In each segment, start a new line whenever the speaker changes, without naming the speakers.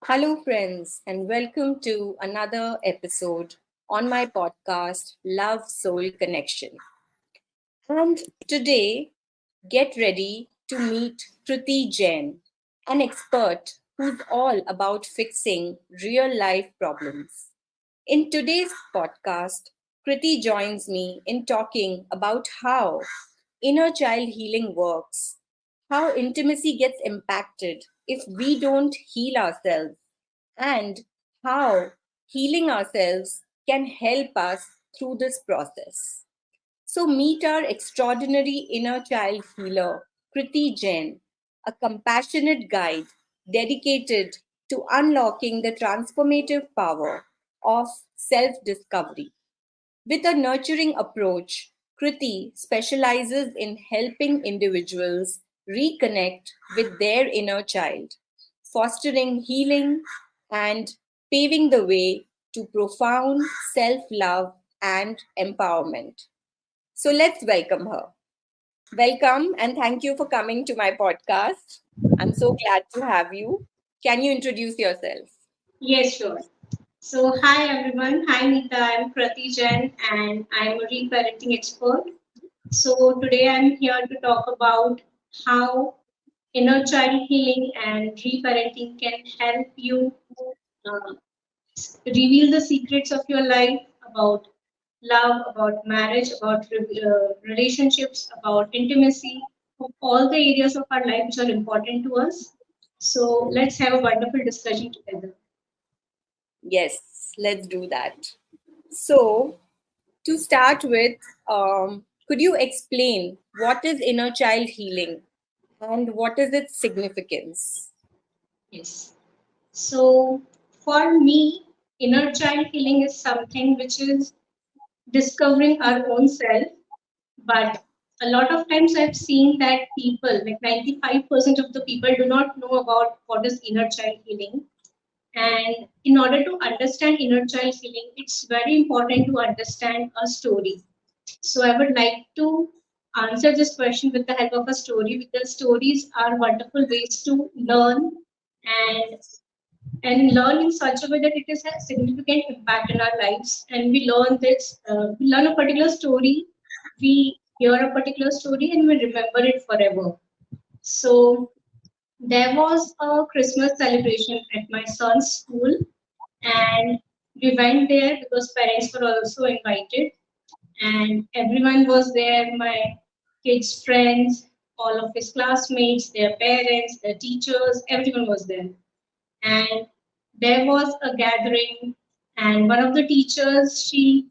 Hello, friends, and welcome to another episode on my podcast, Love Soul Connection. And today, get ready to meet Kruti Jain, an expert who's all about fixing real life problems. In today's podcast, Kriti joins me in talking about how inner child healing works, how intimacy gets impacted if we don't heal ourselves, and how healing ourselves can help us through this process. So, meet our extraordinary inner child healer, Kriti Jain, a compassionate guide dedicated to unlocking the transformative power of self discovery. With a nurturing approach, Kriti specializes in helping individuals reconnect with their inner child, fostering healing and paving the way to profound self love and empowerment. So let's welcome her. Welcome and thank you for coming to my podcast. I'm so glad to have you. Can you introduce yourself?
Yes, sure. So, hi everyone. Hi Nita. I'm Kruti Jain and I'm a reparenting expert. So, today I'm here to talk about how inner child healing and reparenting can help you uh, reveal the secrets of your life about love, about marriage, about relationships, about intimacy, of all the areas of our life which are important to us. So, let's have a wonderful discussion together.
Yes, let's do that. So, to start with, could you explain what is inner child healing and what is its significance?
Yes. So, for me, inner child healing is something which is discovering our own self. But a lot of times I've seen that people, like 95% of the people, do not know about what is inner child healing. And in order to understand inner child healing, it's very important to understand a story. So, I would like to answer this question with the help of a story because stories are wonderful ways to learn and learn in such a way that it is a significant impact in our lives and we learn a particular story, we hear a particular story and we remember it forever. So there was a Christmas celebration at my son's school, and we went there because parents were also invited, and everyone was there, my kids friends, all of his classmates, their parents, their teachers, everyone was there. And there was a gathering, and one of the teachers, she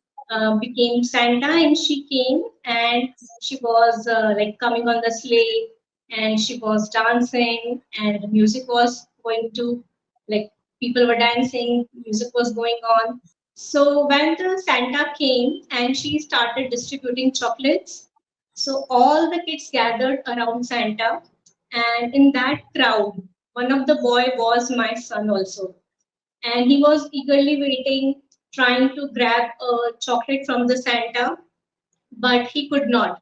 became Santa, and she came and she was like coming on the sleigh, and she was dancing, and the music was going to, like, people were dancing, music was going on. So when the Santa came and she started distributing chocolates, so all the kids gathered around Santa, and in that crowd, one of the boy was my son also, and he was eagerly waiting, trying to grab a chocolate from the Santa, but he could not.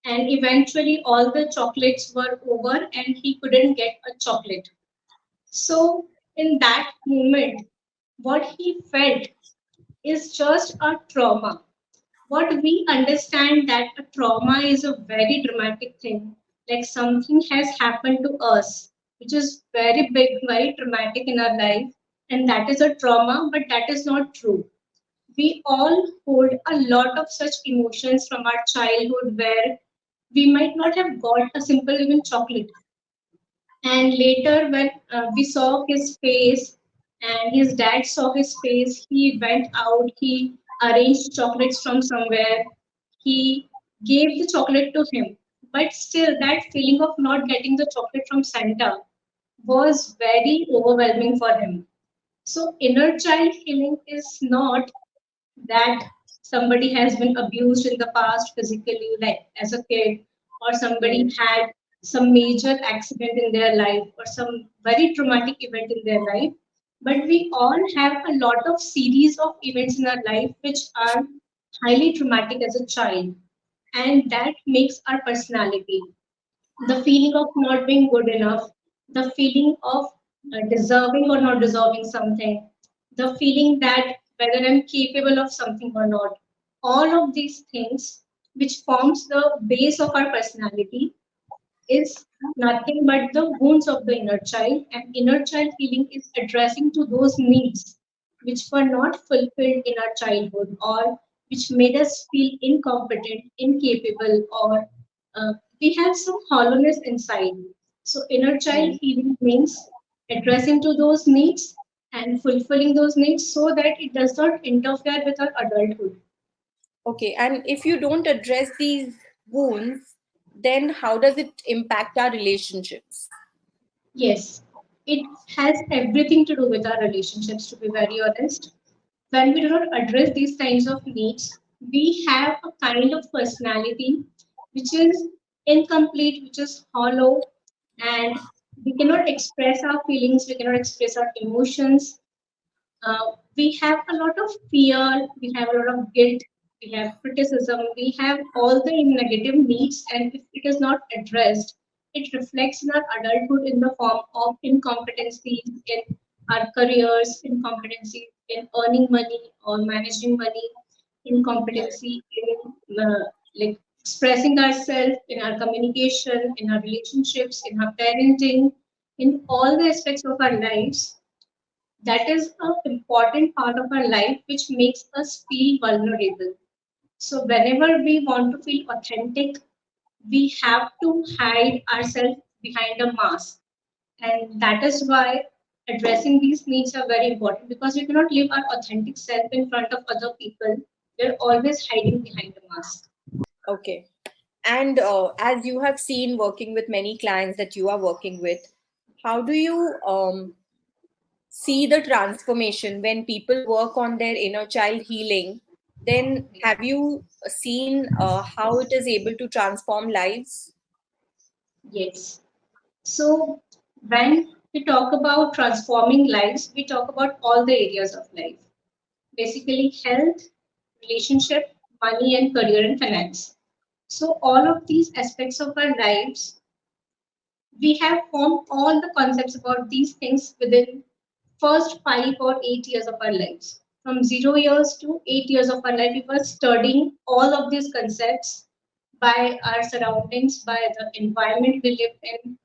And eventually, all the chocolates were over, and he couldn't get a chocolate. So, in that moment, what he felt is just a trauma. What we understand that a trauma is a very dramatic thing, like something has happened to us which is very big, very traumatic in our life, and that is a trauma, but that is not true. We all hold a lot of such emotions from our childhood where we might not have got a simple even chocolate, and later, when we saw his face and his dad saw his face, he went out, he arranged chocolates from somewhere, he gave the chocolate to him. But still, that feeling of not getting the chocolate from Santa was very overwhelming for him. So, inner child healing is not that somebody has been abused in the past physically, like as a kid, or somebody
Hmm.
had some major accident in their life or some very traumatic event in their life. But we all have a lot of series of events in our life which are highly traumatic as a child, and that makes our personality. The feeling of not being good enough, the feeling of deserving or not deserving something, the feeling that whether I'm capable of something or not, all of these things which forms the base of our personality is nothing but the wounds of the inner child, and inner child healing is addressing to those needs which were not fulfilled in our childhood, or which made us feel incompetent, incapable, or we have some hollowness inside. So inner child
Mm.
healing means addressing to those needs and fulfilling those needs so that it does not interfere with our adulthood.
Okay, and if you don't address these wounds, then how does it impact our relationships?
Yes, it has everything to do with our relationships, to be very honest. When we do not address these kinds of needs, we have a kind of personality which is incomplete, which is hollow, and we cannot express our feelings, we cannot express our emotions, we have a lot of fear, we have a lot of guilt, we have criticism, we have all the negative needs, and if it is not addressed, it reflects in our adulthood in the form of incompetencies in our careers, incompetency in earning money or managing money, incompetency in like expressing ourselves, in our communication, in our relationships, in our parenting, in all the aspects of our lives. That is an important part of our life which makes us feel vulnerable. So, whenever we want to feel authentic, we have to hide ourselves behind a mask. And that is why addressing these needs are very important, because we cannot live our authentic self in front of other people. We're always hiding behind a mask.
Okay. And as you have seen working with many clients that you are working with, how do you see the transformation when people work on their inner child healing? Then have you seen how it is able to transform lives?
Yes. So, when we talk about transforming lives, we talk about all the areas of life, basically health, relationship, money, and career and finance. So, all of these aspects of our lives, we have formed all the concepts about these things within first 5 or 8 years of our lives. From 0 years to 8 years of our life, we were studying all of these concepts by our surroundings, by the environment we live in,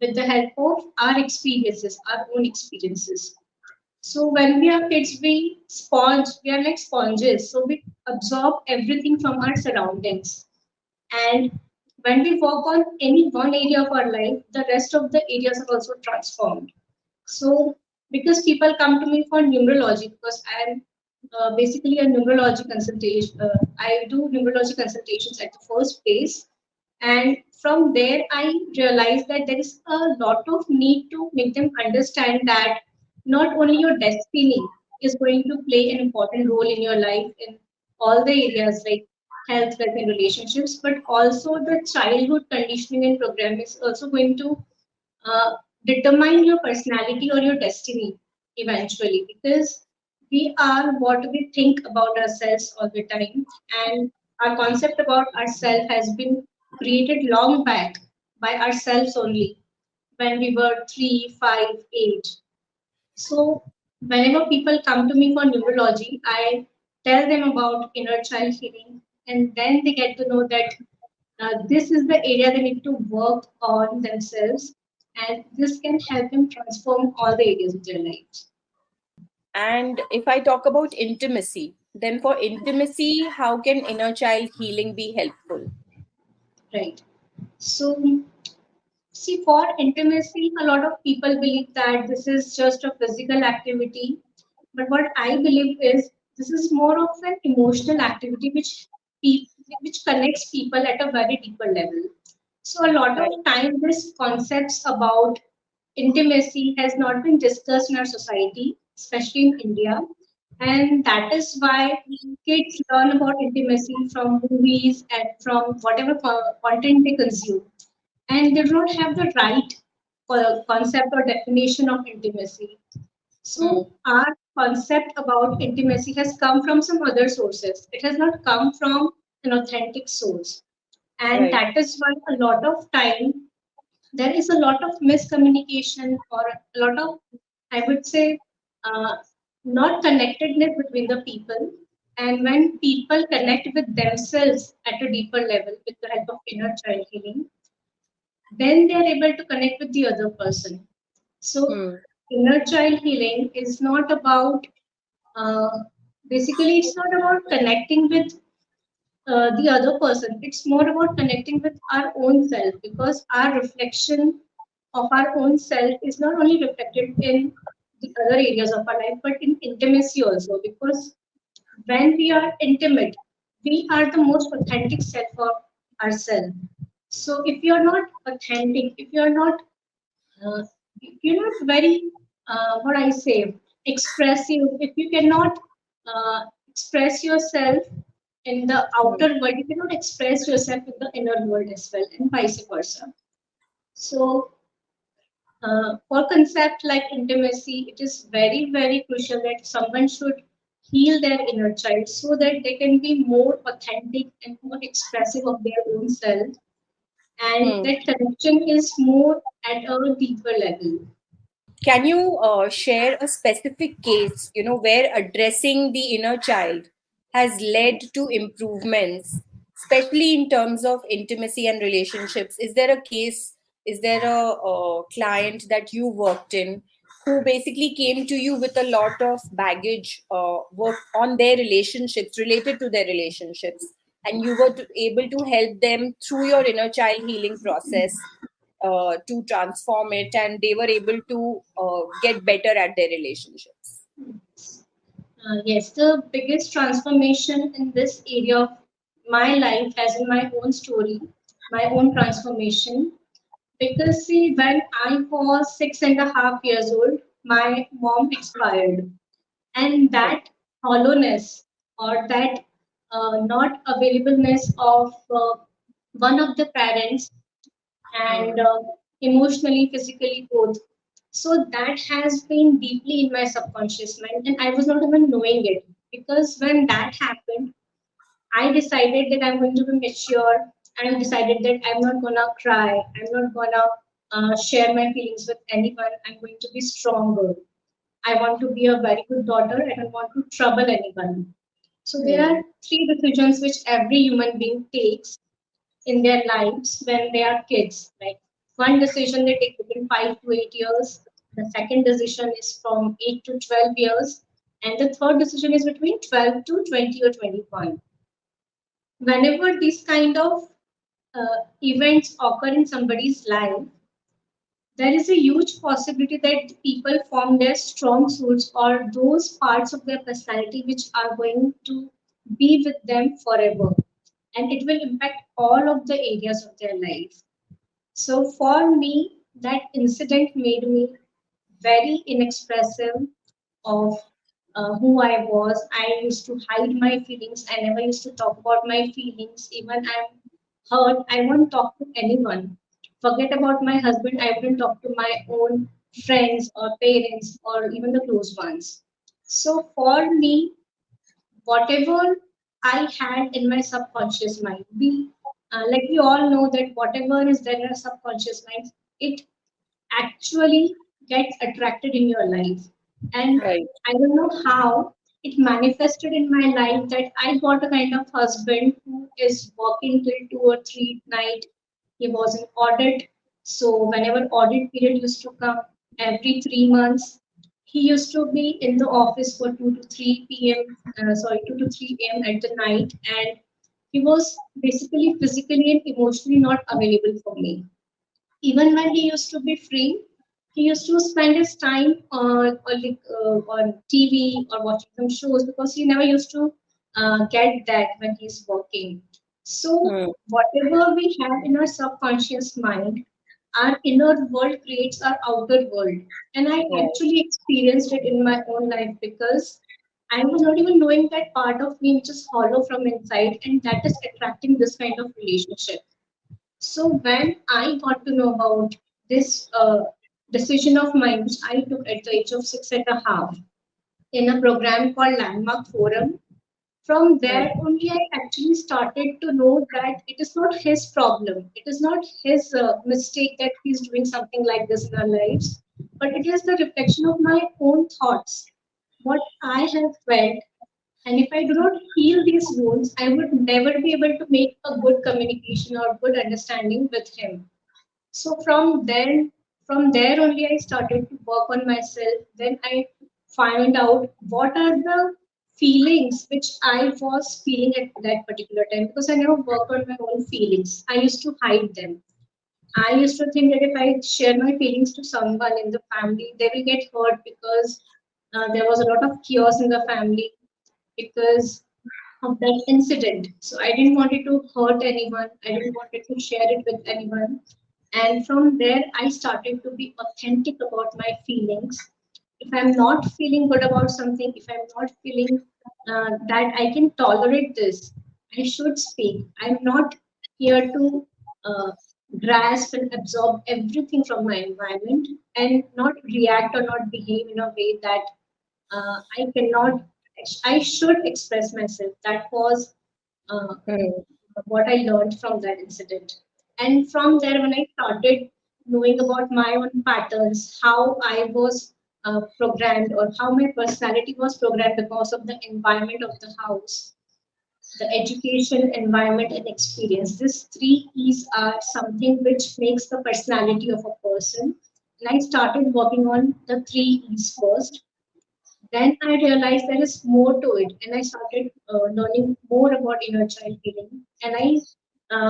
with the help of our experiences, our own experiences. So when we are kids, we are like sponges. So we absorb everything from our surroundings. And when we work on any one area of our life, the rest of the areas are also transformed. So because people come to me for numerology, because I am basically a numerology consultation. I do numerology consultations at the first place, and from there I realized that there is a lot of need to make them understand that not only your destiny is going to play an important role in your life in all the areas like health, wealth, and relationships, but also the childhood conditioning and program is also going to uh, determine your personality or your destiny eventually, because we are what we think about ourselves all the time, and our concept about ourselves has been created long back by ourselves only when we were 3, 5, 8. So whenever people come to me for numerology, I tell them about inner child healing, and then they get to know that this is the area they need to work on themselves, and this can help them transform all the areas of their lives.
And if I talk about intimacy, then for intimacy, how can inner child healing be helpful?
Right. So, see, for intimacy, a lot of people believe that this is just a physical activity, but what I believe is this is more of an emotional activity which connects people at a very deeper level. So, a lot
Right.
of time, this concepts about intimacy has not been discussed in our society, especially in India. And that is why kids learn about intimacy from movies and from whatever content they consume. And they do not have the right concept or definition of intimacy.
Mm.
So, our concept about intimacy has come from some other sources. It has not come from an authentic source. And
Right.
that is why a lot of time there is a lot of miscommunication or a lot of, I would say, uh, not connectedness between the people. And when people connect with themselves at a deeper level with the help of inner child healing, then they are able to connect with the other person. So,
Hmm.
inner child healing is not about, uh, basically, it's not about connecting with the other person. It's more about connecting with our own self, because our reflection of our own self is not only reflected in the other areas of our life, but in intimacy also. Because when we are intimate, we are the most authentic self of ourselves. So if you're not authentic, uh, if you're not very, what I say, expressive, if you cannot express yourself in the
Hmm.
outer world, you cannot express yourself in the inner world as well, and vice versa. So, for concept like intimacy, it is very, very crucial that someone should heal their inner child so that they can be more authentic and more expressive of their own self, and
Hmm.
that connection is more at a deeper level.
Can you share a specific case, where addressing the inner child has led to improvements, especially in terms of intimacy and relationships? Is there a case, is there a client that you worked in who basically came to you with a lot of baggage, work on their relationships, related to their relationships, and you were able to help them through your inner child healing process to transform it, and they were able to get better at their relationships?
Yes, the biggest transformation in this area of my life, as in my own story, my own transformation. Because see, when I was 6.5 years old, my mom expired, and
Hmm.
that hollowness or that not availableness of one of the parents, and
Hmm.
emotionally, physically, both. So that has been deeply in my subconscious mind, and I was not even knowing it. Because when that happened, I decided that I'm going to be mature. I decided that I'm not gonna cry. I'm not gonna share my feelings with anyone. I'm going to be stronger. I want to be a very good daughter. I don't want to trouble anyone. So there
Hmm.
are three decisions which every human being takes in their lives when they are kids. Like one decision they take between 5 to 8 years. The second decision is from 8 to 12 years, and the third decision is between 12 to 20 or 21. Whenever these kind of events occur in somebody's life, there is a huge possibility that people form their strong suits or those parts of their personality which are going to be with them forever, and it will impact all of the areas of their life. So for me, that incident made me very inexpressive of who I was. I used to hide my feelings. I never used to talk about my feelings. Even I'm hurt, I won't talk to anyone. Forget about my husband, I wouldn't talk to my own friends or parents or even the close ones. So for me, whatever I had in my subconscious mind, like we all know that whatever is there in our subconscious mind, it actually gets attracted in your life. And
Right.
I don't know how it manifested in my life that I got a kind of husband who is working till 2 or 3 night. He was in audit. So whenever audit period used to come every 3 months, he used to be in the office for 2 to 3 p.m. Sorry, 2 to 3 a.m. at the night, and he was basically physically and emotionally not available for me. Even when he used to be free, he used to spend his time on TV or watching some shows, because he never used to get that when he's working. So,
Hmm.
whatever we have in our subconscious mind, our inner world creates our outer world. And I
Right.
actually experienced it in my own life, because I was not even knowing that part of me which is hollow from inside, and that is attracting this kind of relationship. So when I got to know about this decision of mine, which I took at the age of 6.5, in a program called Landmark Forum From
mm,
there only I actually started to know that it is not his problem. It is not his mistake that he's doing something like this in our lives, but it is the reflection of my own thoughts, what I have felt. And if I do not heal these wounds, I would never be able to make a good communication or good understanding with him. So from there only I started to work on myself. Then I find out what are the feelings which I was feeling at that particular time, because I never worked on my own feelings. I used to hide them. I used to think that if I share my feelings to someone in the family, they will get hurt, because there was a lot of chaos in the family because of that incident. So I didn't want it to hurt anyone. I didn't want it to share it with anyone. And from there, I started to be authentic about my feelings. If I'm not feeling good about something, if I'm not feeling that I can tolerate this, I should speak. I'm not here to uh, grasp and absorb everything from my environment and not react or not behave in a way that I cannot, I should express myself. That was uh,
mm,
what I learned from that incident. And from there, when I started knowing about my own patterns, how I was programmed, or how my personality was programmed because of the environment of the house, the education, environment, and experience. These three E's are something which makes the personality of a person. And I started working on the three E's first. Then I realized there is more to it, and I started learning more about inner child healing, and I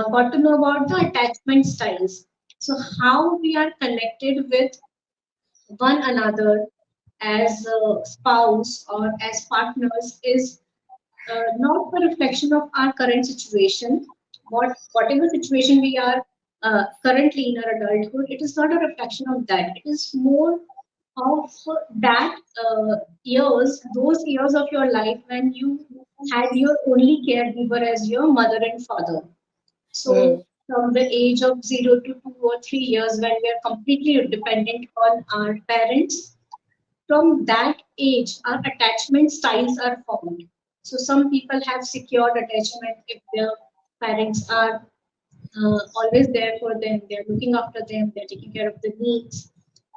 got to know about the attachment styles. So how we are connected with one another as a spouse or as partners is not a reflection of our current situation. Whatever situation we are currently in our adulthood, it is not a reflection of that. It is more of that those years of your life when you had your only caregiver as your mother and father.
mm,
So from the age of 0 to 2 or 3 years, when we are completely dependent on our parents, from that age, our attachment styles are formed. So some people have secured attachment if their parents are always there for them, they're looking after them, they're taking care of the needs.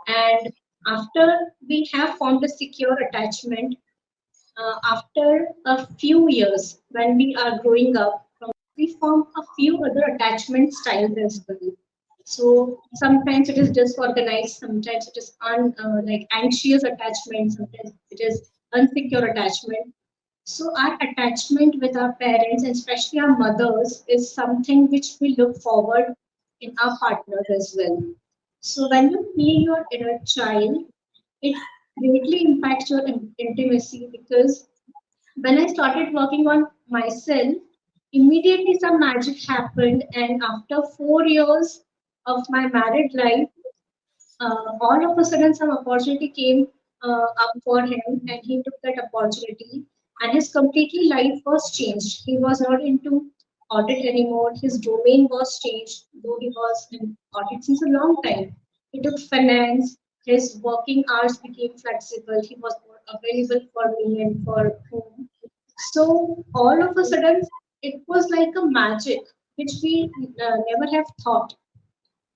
And after we have formed a secure attachment, after a few years, when we are growing up, we form a few other attachment styles as well. So sometimes it is disorganized, sometimes it is like anxious attachment, sometimes it is unsecure attachment. So our attachment with our parents, and especially our mothers, is something which we look forward in our partners as well. So when you feel your inner child, it greatly impacts your intimacy, because when I started working on myself, immediately some magic happened. And after 4 years of my married life, all of a sudden some opportunity came up for him, and he took that opportunity, and his completely life was changed. He was not into audit anymore. His domain was changed, though he was in audit since a long time. He took finance. His working hours became flexible. He was more available for me and for home. So all of a sudden it was like a magic which we never have thought.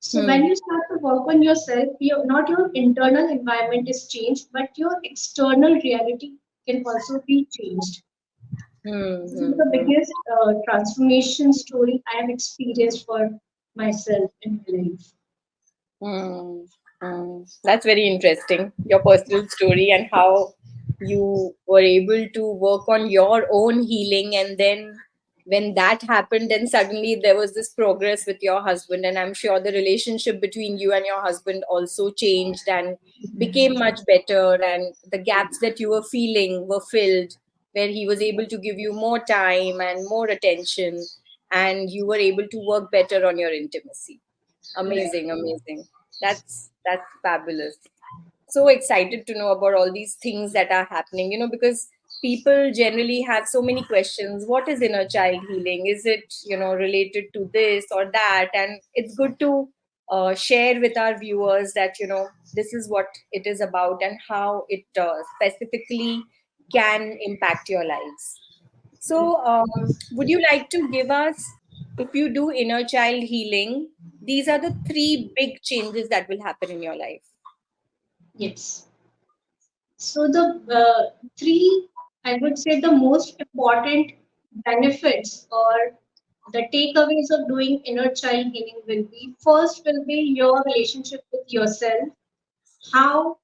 So when
mm,
you start to work on yourself, not your internal environment is changed, but your external reality can also be changed.
mm,
This is
mm,
the
mm.
biggest transformation story I have experienced for myself in my life.
Hmm. Hmm. That's very interesting. Your personal story and how you were able to work on your own healing. And then when that happened, then suddenly there was this progress with your husband. And I'm sure the relationship between you and your husband also changed and became much better. And the gaps that you were feeling were filled, where he was able to give you more time and more attention. And you were able to work better on your intimacy.
Correct.
Amazing, amazing. That's fabulous. So excited to know about all these things that are happening, because people generally have so many questions. What is inner child healing? Is it, related to this or that? And it's good to share with our viewers that, this is what it is about and how it specifically can impact your lives. So, would you like to give us, if you do inner child healing, these are the three big changes that will happen in your life?
Yes. So the three, I would say, the most important benefits or the takeaways of doing inner child healing will be, first will be your relationship with yourself, how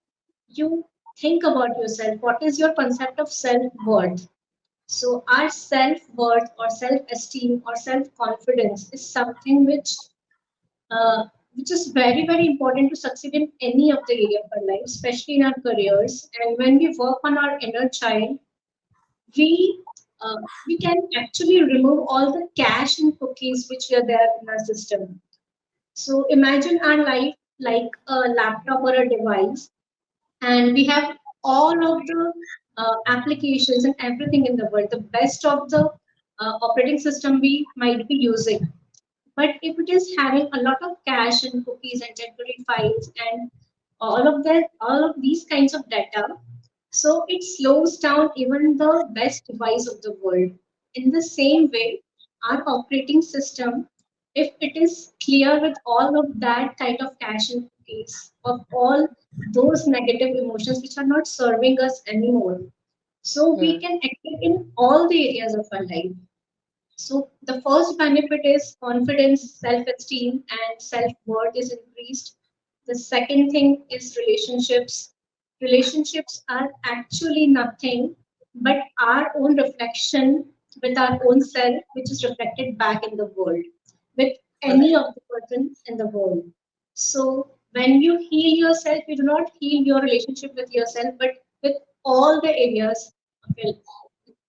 you think about yourself, what is your concept of self-worth. So our self-worth or self-esteem or self-confidence is something uh, which is very, very important to succeed in any of the area of our life, especially in our careers. And when we work on our inner child, we we can actually remove all the cache and cookies which are there in our system. So imagine our life like a laptop or a device, and we have all of the applications and everything in the world, the best of the operating system we might be using. But if it is having a lot of cache and cookies and temporary files and all of these kinds of data, so it slows down even the best device of the world. In the same way, our operating system, if it is clear with all of that kind of cache and cookies of all those negative emotions which are not serving us anymore, so we
Hmm.
can active in all the areas of our life. So the first benefit is confidence, self-esteem, and self-worth is increased. The second thing is relationships. Relationships are actually nothing but our own reflection with our own self, which is reflected back in the world with any of the person in the world. So when you heal yourself, you do not heal your relationship with yourself, but with all the areas of your,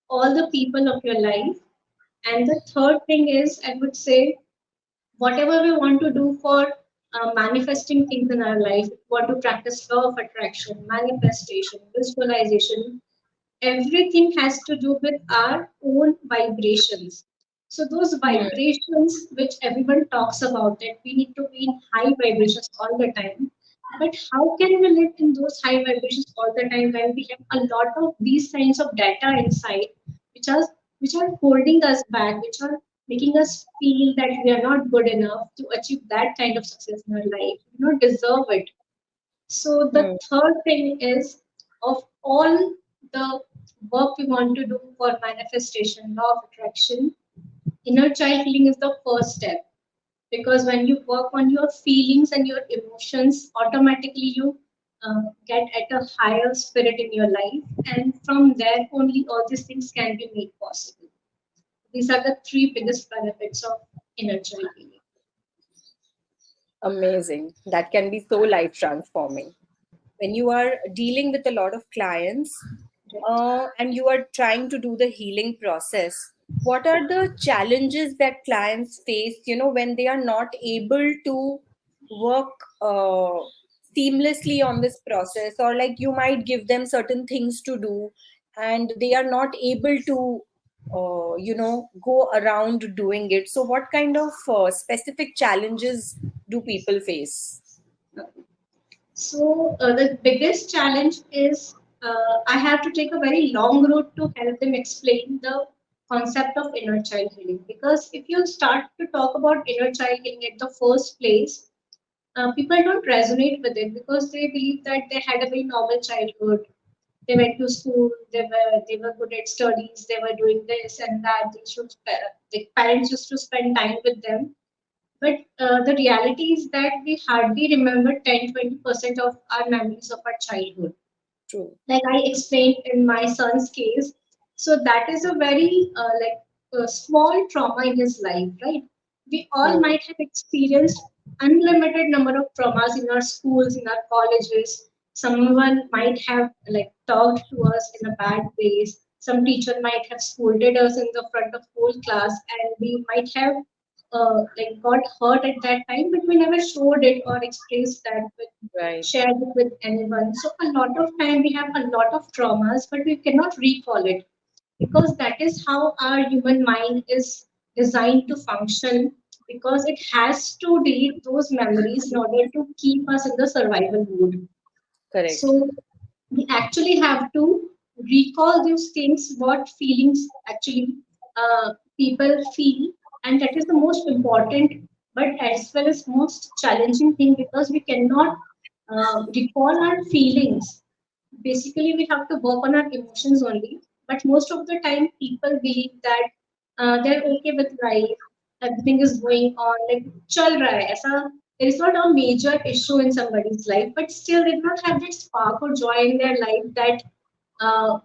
all the people of your life. And the third thing is, I would say, whatever we want to do for manifesting things in our life, we want to practice law of attraction, manifestation, visualization, everything has to do with our own vibrations. So those
Hmm.
vibrations which everyone talks about, that we need to be in high vibrations all the time. But how can we live in those high vibrations all the time when we have a lot of these kinds of data inside, which are which are holding us back, which are making us feel that we are not good enough to achieve that kind of success in our life. We do not deserve it. So the
Hmm.
third thing is, of all the work we want to do for manifestation, law of attraction, inner child healing is the first step. Because when you work on your feelings and your emotions, automatically you get at a higher spirit in your life, and from there only all these things can be made possible. These are the three biggest benefits of inner child healing.
Amazing. That can be so life transforming. When you are dealing with a lot of clients
Right?
and you are trying to do the healing process, what are the challenges that clients face, when they are not able to work seamlessly on this process, or like you might give them certain things to do and they are not able to go around doing it. So what kind of specific challenges do people face?
So the biggest challenge is I have to take a very long route to help them explain the concept of inner child healing. Because if you start to talk about inner child healing at the first place, people don't resonate with it because they believe that they had a very normal childhood. They went to school, they were good at studies, they were doing this and that. The parents used to spend time with them, but the reality is that we hardly remember 10-20% of our memories of our childhood.
True.
Like I explained in my son's case. So that is a very small trauma in his life, right? We all
Hmm.
might have experienced unlimited number of traumas in our schools, in our colleges. Someone might have like talked to us in a bad ways. Some teacher might have scolded us in the front of whole class, and we might have like got hurt at that time, but we never showed it or expressed that with
Right.
shared it with anyone. So a lot of time we have a lot of traumas, but we cannot recall it because that is how our human mind is designed to function, because it has to delete those memories in order to keep us in the survival mood.
Correct.
So we actually have to. recall those things, what feelings actually people feel, and that is the most important, but as well as most challenging thing, because we cannot recall our feelings. Basically, we have to work on our emotions only. But most of the time, people believe that they're okay with life, everything is going on like chal raha hai. Aisa, there is not a major issue in somebody's life, but still they do not have that spark or joy in their life. That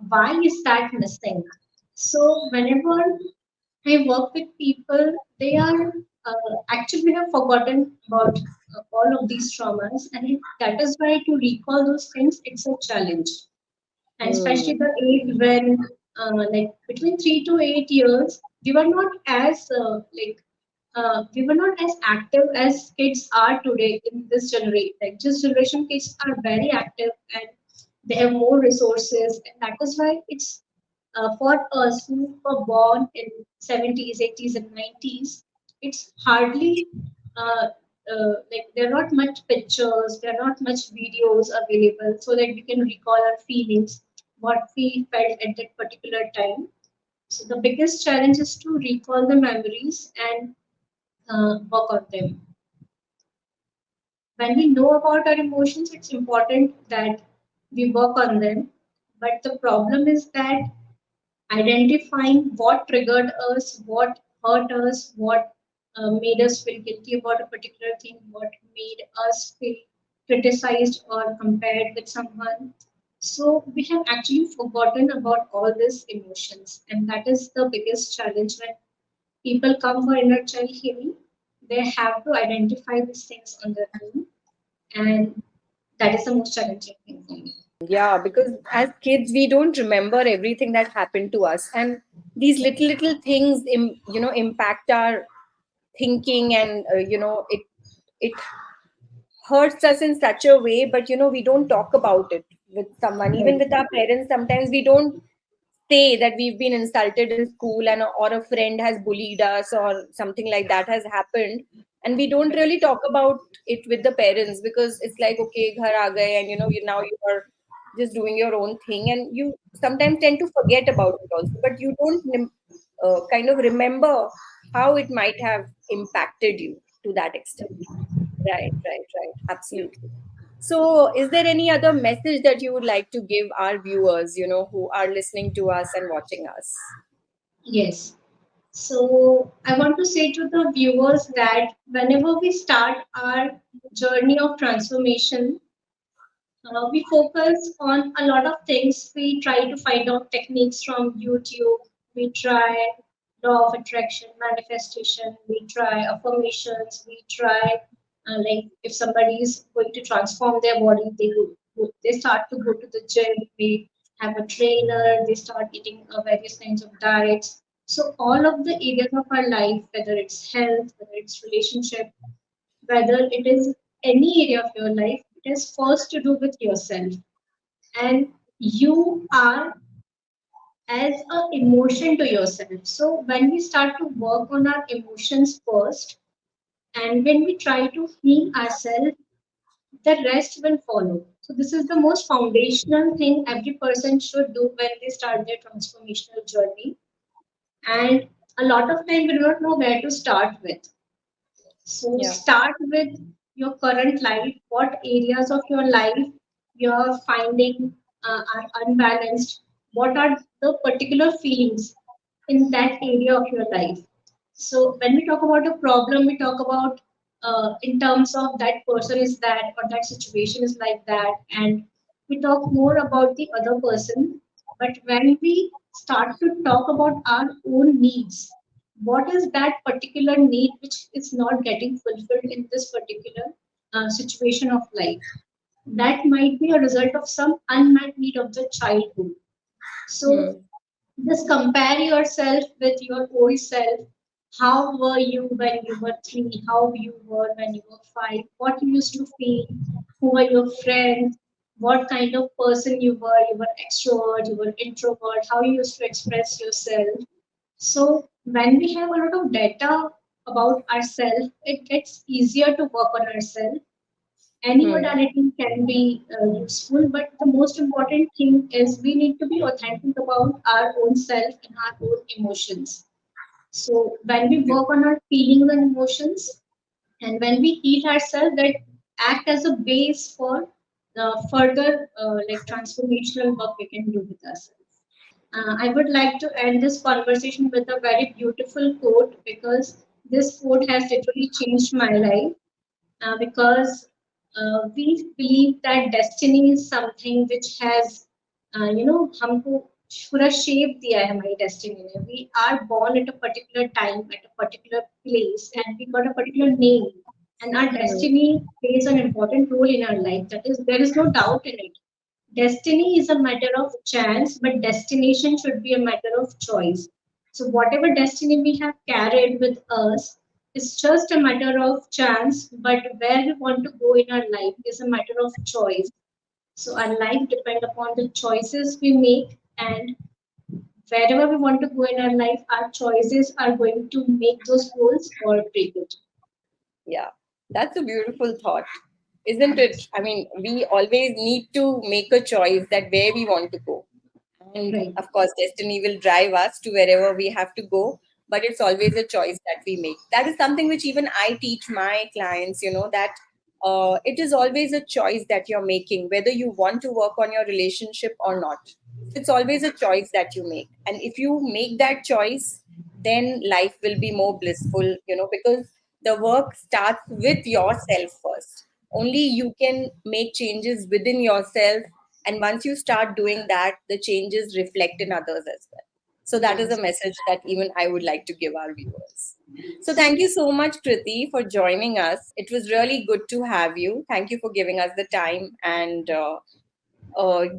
why is that missing? So whenever I work with people, they are actually have forgotten about all of these traumas, and that is why to recall those things, it's a challenge. And especially
Hmm.
the age when, like between 3 to 8 years, we were not as we were not as active as kids are today in this generation. Like this generation, kids are very active and they have more resources, and that is why it's for us who were born in 70s, 80s, and 90s. It's hardly like there are not much pictures, there are not much videos available so that we can recall our feelings, what we felt at that particular time. So the biggest challenge is to recall the memories and work on them. When we know about our emotions, it's important that we work on them. But the problem is that identifying what triggered us, what hurt us, what made us feel guilty about a particular thing, what made us feel criticized or compared with someone. So we have actually forgotten about all these emotions, and that is the biggest challenge when people come for inner child healing. They have to identify these things on their own, and that is the most challenging thing for me.
Yeah, because as kids, we don't remember everything that happened to us, and these little things, impact our thinking, and it hurts us in such a way. But we don't talk about it with someone, even
Right.
with our parents. Sometimes we don't say that we've been insulted in school, and or a friend has bullied us or something like that has happened, and we don't really talk about it with the parents, because it's like, okay, ghar aa gaye, and now you are just doing your own thing, and you sometimes tend to forget about it also, but you don't kind of remember how it might have impacted you to that extent. Right, right, right. Absolutely. So, is there any other message that you would like to give our viewers, who are listening to us and watching us?
Yes. So I want to say to the viewers that whenever we start our journey of transformation, we focus on a lot of things. We try to find out techniques from YouTube. We try law of attraction, manifestation. We try affirmations. We try like if somebody is going to transform their body, they start to go to the gym. They have a trainer. They start eating various kinds of diets. So all of the areas of our life, whether it's health, whether it's relationship, whether it is any area of your life, it is first to do with yourself. And you are as a emotion to yourself. So when we start to work on our emotions first, and when we try to heal ourselves, the rest will follow. So this is the most foundational thing every person should do when they start their transformational journey. And a lot of time we do not know where to start with. So
Yeah.
start with your current life. What areas of your life you're finding are unbalanced? What are the particular feelings in that area of your life? So when we talk about a problem, we talk about in terms of that person is that or that situation is like that, and we talk more about the other person. But when we start to talk about our own needs, what is that particular need which is not getting fulfilled in this particular situation of life? That might be a result of some unmet need of the childhood. So
Hmm.
just compare yourself with your old self. How were you when you were 3? How you were when you were 5? What you used to feel? Who were your friends? What kind of person you were? You were extrovert, you were introvert, how you used to express yourself. So when we have a lot of data about ourselves, it gets easier to work on ourselves. Any
Hmm.
modality can be useful, but the most important thing is we need to be authentic about our own self and our own emotions. So when we work on our feelings and emotions, and when we heal ourselves, that act as a base for further like transformational work we can do with ourselves. I would like to end this conversation with a very beautiful quote, because this quote has literally changed my life. Because we believe that destiny is something which has हमको पूरा shape दिया है हमारी destiny ने. We are born at a particular time, at a particular place, and we got a particular name, and our
Hmm.
destiny plays an important role in our life. That is, there is no doubt in it. Destiny is a matter of chance, but destination should be a matter of choice. So, whatever destiny we have carried with us is just a matter of chance, but where we want to go in our life is a matter of choice. So, our life depends upon the choices we make, and wherever we want to go in our life, our choices are going to make those goals or break it.
Yeah, that's a beautiful thought, isn't it? I mean, we always need to make a choice that where we want to go. And
Right.
of course, destiny will drive us to wherever we have to go, but it's always a choice that we make. That is something which even I teach my clients, that it is always a choice that you're making, whether you want to work on your relationship or not. So it's always a choice that you make. And if you make that choice, then life will be more blissful, because the work starts with yourself first. Only you can make changes within yourself, and once you start doing that, the changes reflect in others as well. So that is a
Yes.
message that even I would like to give our viewers. So thank you so much, Kriti, for joining us. It was really good to have you. Thank you for giving us the time and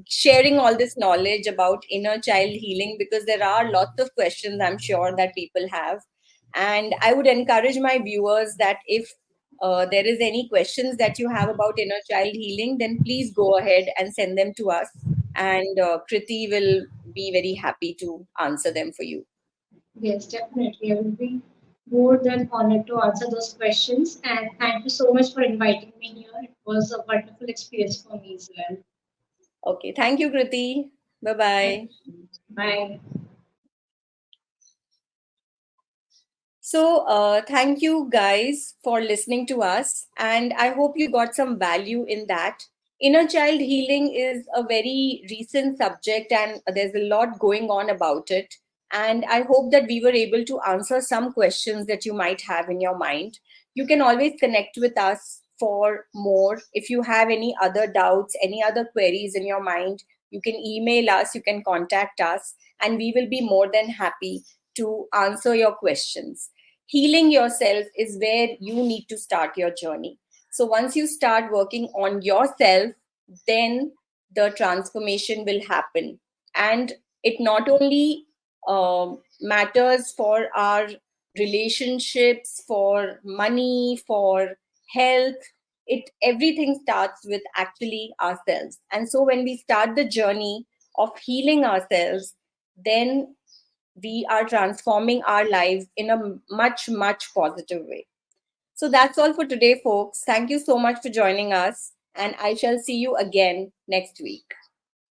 sharing all this knowledge about inner child healing, because there are lots of questions I'm sure that people have. And I would encourage my viewers that if there is any questions that you have about inner child healing, then please go ahead and send them to us. And Kriti will be very happy to answer them for you.
Yes, definitely. I will be more than honored to answer those questions. And thank you so much for inviting me here. It was a wonderful experience for me as well.
Okay. Thank you, Kriti. Bye
Thank
bye.
you. Bye.
So, thank you guys for listening to us, and I hope you got some value in that. Inner child healing is a very recent subject, and there's a lot going on about it. And I hope that we were able to answer some questions that you might have in your mind. You can always connect with us for more. If you have any other doubts, any other queries in your mind, you can email us, you can contact us, and we will be more than happy to answer your questions. Healing yourself is where you need to start your journey. So once you start working on yourself, then the transformation will happen. And it not only matters for our relationships, for money, for health. It everything starts with actually ourselves. And so when we start the journey of healing ourselves, then we are transforming our lives in a much, much positive way. So that's all for today, folks. Thank you so much for joining us, and I shall see you again next week.